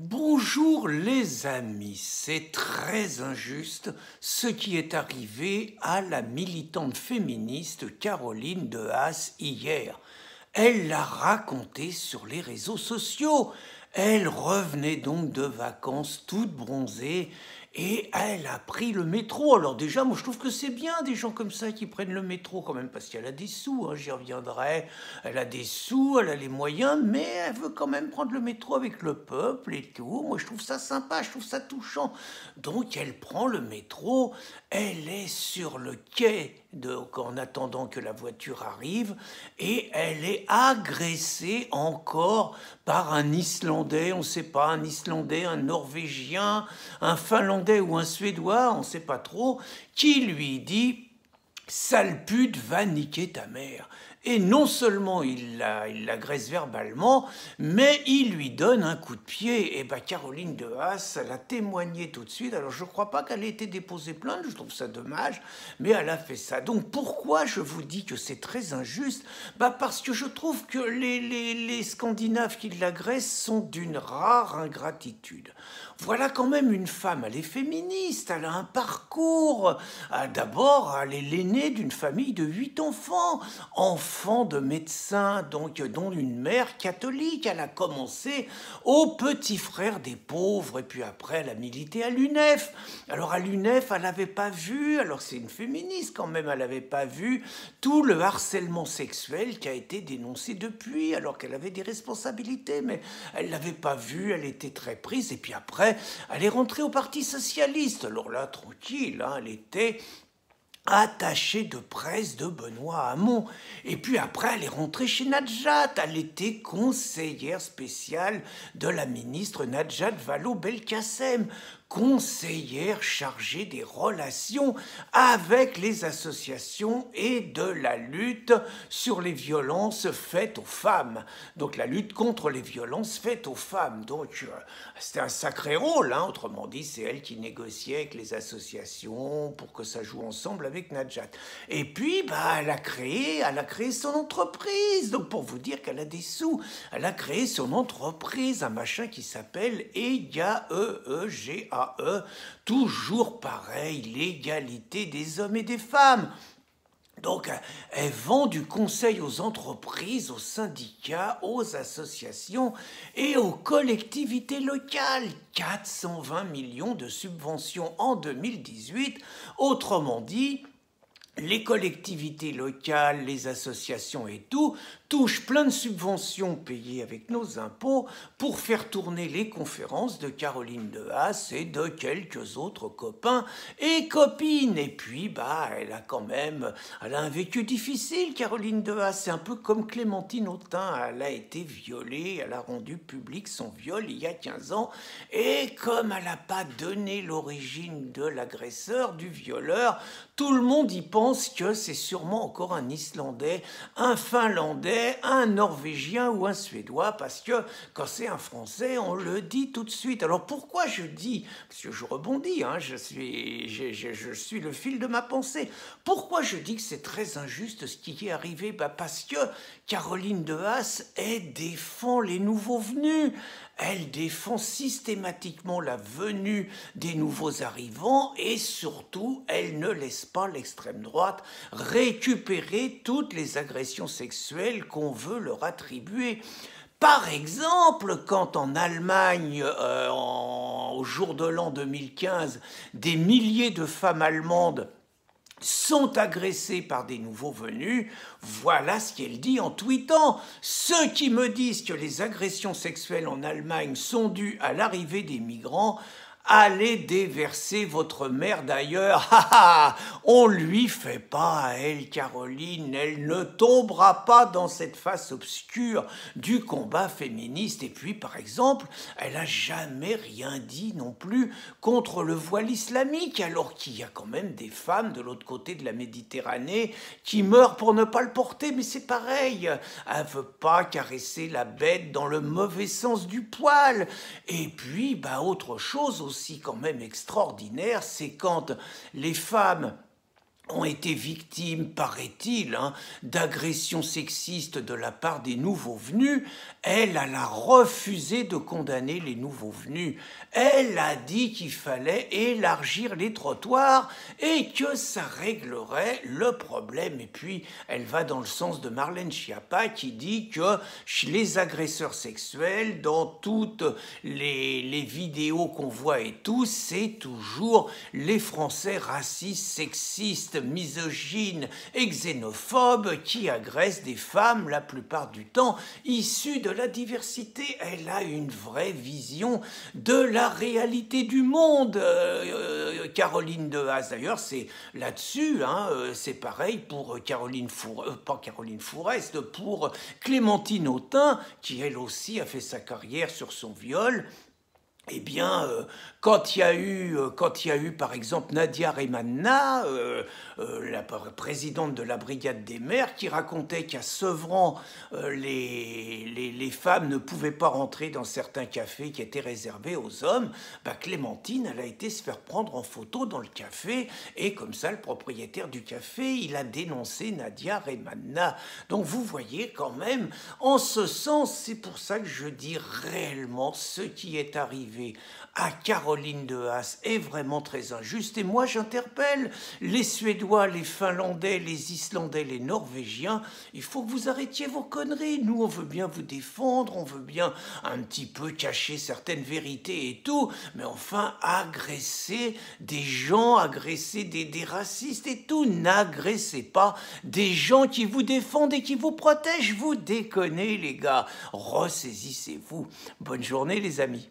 Bonjour les amis, c'est très injuste ce qui est arrivé à la militante féministe Caroline de Haas hier. Elle l'a raconté sur les réseaux sociaux. Elle revenait donc de vacances toute bronzée et elle a pris le métro. Alors déjà, moi je trouve que c'est bien des gens comme ça qui prennent le métro quand même parce qu'elle a des sous, hein, j'y reviendrai. Elle a des sous, elle a les moyens, mais elle veut quand même prendre le métro avec le peuple et tout. Moi je trouve ça sympa, je trouve ça touchant. Donc elle prend le métro, elle est sur le quai en attendant que la voiture arrive et elle est agressée encore par un Islandais, on ne sait pas, un Islandais, un Norvégien, un Finlandais ou un Suédois, on ne sait pas trop, qui lui dit « Sale pute, va niquer ta mère ». Et non seulement il l'agresse verbalement, mais il lui donne un coup de pied. Et bien Caroline de Haas, elle a témoigné tout de suite. Alors je ne crois pas qu'elle ait été déposée plainte, je trouve ça dommage, mais elle a fait ça. Donc pourquoi je vous dis que c'est très injuste? Parce que je trouve que les Scandinaves qui l'agressent sont d'une rare ingratitude. Voilà quand même une femme, elle est féministe, elle a un parcours. D'abord, elle est l'aînée d'une famille de 8 enfants, enfants de médecins, donc dont une mère catholique. Elle a commencé au petit frère des pauvres, et puis après, elle a milité à l'UNEF. Alors à l'UNEF, elle n'avait pas vu, alors c'est une féministe quand même, elle n'avait pas vu tout le harcèlement sexuel qui a été dénoncé depuis, alors qu'elle avait des responsabilités, mais elle l'avait pas vu, elle était très prise, et puis après, elle est rentrée au Parti socialiste. Alors là, tranquille, hein, elle était attachée de presse de Benoît Hamon. Et puis après, elle est rentrée chez Nadjat. Elle était conseillère spéciale de la ministre Nadjat Vallaud-Belkacem, conseillère chargée des relations avec les associations et de la lutte sur les violences faites aux femmes. Donc la lutte contre les violences faites aux femmes. Donc c'était un sacré rôle, hein. Autrement dit, c'est elle qui négociait avec les associations pour que ça joue ensemble avec Nadjat. Et puis, elle a créé son entreprise. Donc pour vous dire qu'elle a des sous, elle a créé son entreprise, un machin qui s'appelle EGAE, toujours pareil, l'égalité des hommes et des femmes. Donc, elle vend du conseil aux entreprises, aux syndicats, aux associations et aux collectivités locales. 420 millions de subventions en 2018. Autrement dit, les collectivités locales, les associations et tout, touchent plein de subventions payées avec nos impôts pour faire tourner les conférences de Caroline de Haas et de quelques autres copains et copines. Et puis, elle a un vécu difficile, Caroline de Haas. C'est un peu comme Clémentine Autain. Elle a été violée, elle a rendu public son viol il y a 15 ans. Et comme elle n'a pas donné l'origine de l'agresseur, du violeur, tout le monde y pense que c'est sûrement encore un Islandais, un Finlandais, un Norvégien ou un Suédois, parce que quand c'est un Français, on le dit tout de suite. Alors pourquoi je dis, parce que je rebondis, hein, je suis le fil de ma pensée, pourquoi je dis que c'est très injuste ce qui est arrivé? Parce que Caroline de Haas, elle défend les nouveaux venus. Elle défend systématiquement la venue des nouveaux arrivants et surtout, elle ne laisse pas l'extrême droite récupérer toutes les agressions sexuelles qu'on veut leur attribuer. Par exemple, quand en Allemagne, au jour de l'an 2015, des milliers de femmes allemandes sont agressés par des nouveaux venus, voilà ce qu'elle dit en tweetant. Ceux qui me disent que les agressions sexuelles en Allemagne sont dues à l'arrivée des migrants, allez déverser votre merde ailleurs. On lui fait pas à elle, Caroline. Elle ne tombera pas dans cette face obscure du combat féministe. Et puis, par exemple, elle a jamais rien dit non plus contre le voile islamique, alors qu'il y a quand même des femmes de l'autre côté de la Méditerranée qui meurent pour ne pas le porter. Mais c'est pareil. Elle veut pas caresser la bête dans le mauvais sens du poil. Et puis, autre chose aussi quand même extraordinaire, c'est quand les femmes ont été victimes, paraît-il, d'agressions sexistes de la part des nouveaux venus, elle a refusé de condamner les nouveaux venus. Elle a dit qu'il fallait élargir les trottoirs et que ça réglerait le problème. Et puis, elle va dans le sens de Marlène Schiappa qui dit que les agresseurs sexuels, dans toutes les vidéos qu'on voit et tout, c'est toujours les Français racistes, sexistes, misogynes et xénophobes qui agressent des femmes la plupart du temps issues de la diversité. Elle a une vraie vision de la réalité du monde, Caroline de Haas. D'ailleurs, c'est là-dessus, c'est pareil pour pas Caroline Fourest, pour Clémentine Autain, qui elle aussi a fait sa carrière sur son viol. Eh bien, quand il y a eu, par exemple, Nadia Remanna, la présidente de la Brigade des mères, qui racontait qu'à Sevran, les femmes ne pouvaient pas rentrer dans certains cafés qui étaient réservés aux hommes, Clémentine, elle a été se faire prendre en photo dans le café, et comme ça, le propriétaire du café, il a dénoncé Nadia Remanna. Donc, vous voyez quand même, en ce sens, c'est pour ça que je dis réellement ce qui est arrivé à Caroline de Haas est vraiment très injuste. Et moi, j'interpelle les Suédois, les Finlandais, les Islandais, les Norvégiens. Il faut que vous arrêtiez vos conneries. Nous, on veut bien vous défendre, on veut bien un petit peu cacher certaines vérités et tout. Mais enfin, agresser des gens, agresser des racistes et tout. N'agressez pas des gens qui vous défendent et qui vous protègent. Vous déconnez, les gars. Ressaisissez-vous. Bonne journée, les amis.